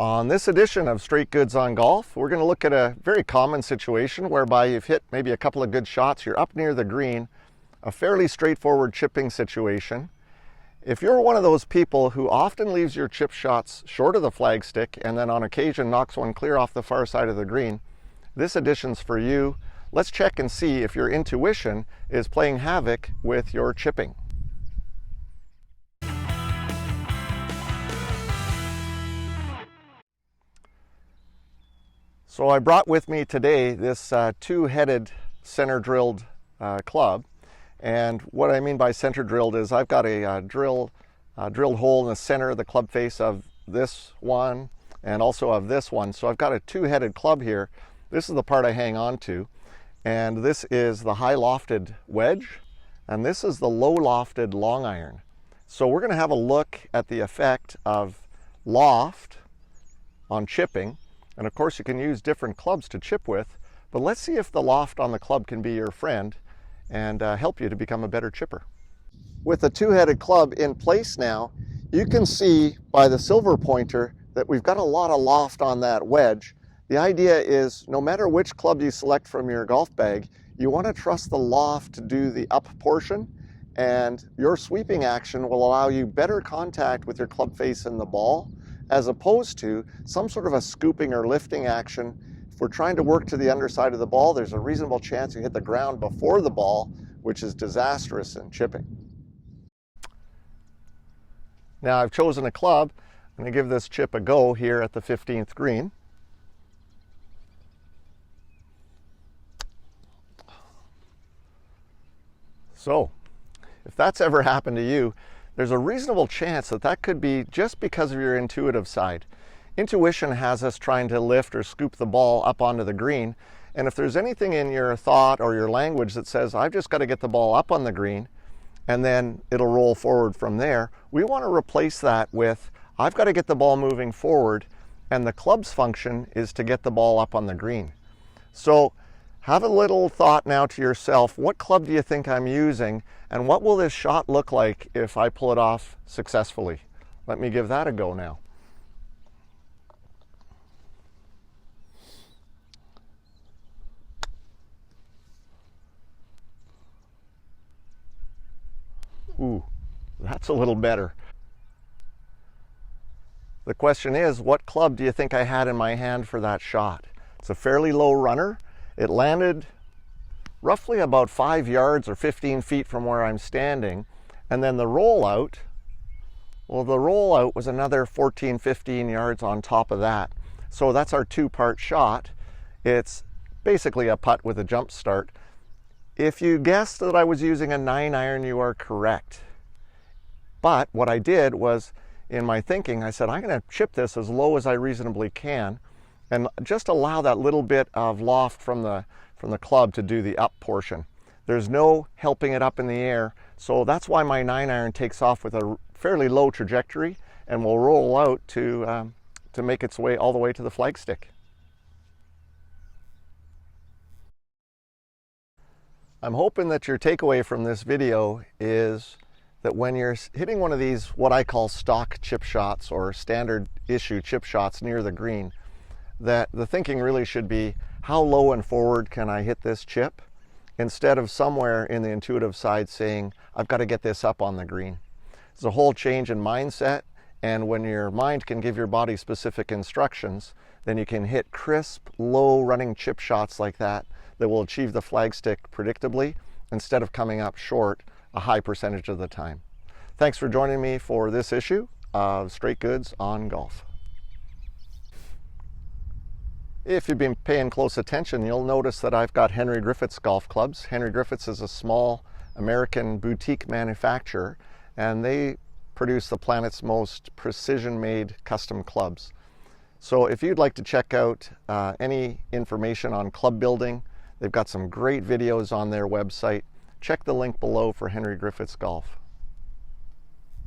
On this edition of Straight Goods on Golf, we're going to look at a very common situation whereby you've hit maybe a couple of good shots, you're up near the green, a fairly straightforward chipping situation. If you're one of those people who often leaves your chip shots short of the flagstick and then on occasion knocks one clear off the far side of the green, this edition's for you. Let's check and see if your intuition is playing havoc with your chipping. So I brought with me today this two-headed center drilled club, and what I mean by center drilled is I've got a drilled hole in the center of the club face of this one and also of this one. So I've got a two-headed club here. This is the part I hang on to, and this is the high lofted wedge, and this is the low lofted long iron. So we're going to have a look at the effect of loft on chipping. And of course you can use different clubs to chip with, but let's see if the loft on the club can be your friend and help you to become a better chipper. With the two-headed club in place now, you can see by the silver pointer that we've got a lot of loft on that wedge. The idea is no matter which club you select from your golf bag, you want to trust the loft to do the up portion, and your sweeping action will allow you better contact with your club face and the ball, as opposed to some sort of a scooping or lifting action. If we're trying to work to the underside of the ball, there's a reasonable chance you hit the ground before the ball, which is disastrous in chipping. Now I've chosen a club. I'm going to give this chip a go here at the 15th green. So, if that's ever happened to you, there's a reasonable chance that that could be just because of your intuitive side. Intuition has us trying to lift or scoop the ball up onto the green, and if there's anything in your thought or your language that says, I've just got to get the ball up on the green, and then it'll roll forward from there, we want to replace that with, I've got to get the ball moving forward, and the club's function is to get the ball up on the green. So have a little thought now to yourself, what club do you think I'm using, and what will this shot look like if I pull it off successfully? Let me give that a go now. Ooh, that's a little better. The question is, what club do you think I had in my hand for that shot? It's a fairly low runner. It landed roughly about 5 yards or 15 feet from where I'm standing. And then the rollout, well, the rollout was another 14, 15 yards on top of that. So that's our two-part shot. It's basically a putt with a jump start. If you guessed that I was using a 9-iron, you are correct. But what I did was, in my thinking, I said, I'm going to chip this as low as I reasonably can, and just allow that little bit of loft from the club to do the up portion. There's no helping it up in the air, so that's why my 9-iron takes off with a fairly low trajectory and will roll out to make its way all the way to the flagstick. I'm hoping that your takeaway from this video is that when you're hitting one of these, what I call stock chip shots or standard issue chip shots near the green, that the thinking really should be, how low and forward can I hit this chip, instead of somewhere in the intuitive side saying, I've got to get this up on the green. It's a whole change in mindset, and when your mind can give your body specific instructions, then you can hit crisp, low running chip shots like that that will achieve the flagstick predictably, instead of coming up short a high percentage of the time. Thanks for joining me for this issue of Straight Goods on Golf. If you've been paying close attention, you'll notice that I've got Henry Griffiths golf clubs. Henry Griffiths is a small American boutique manufacturer, and they produce the planet's most precision-made custom clubs. So if you'd like to check out any information on club building, they've got some great videos on their website. Check the link below for Henry Griffiths Golf.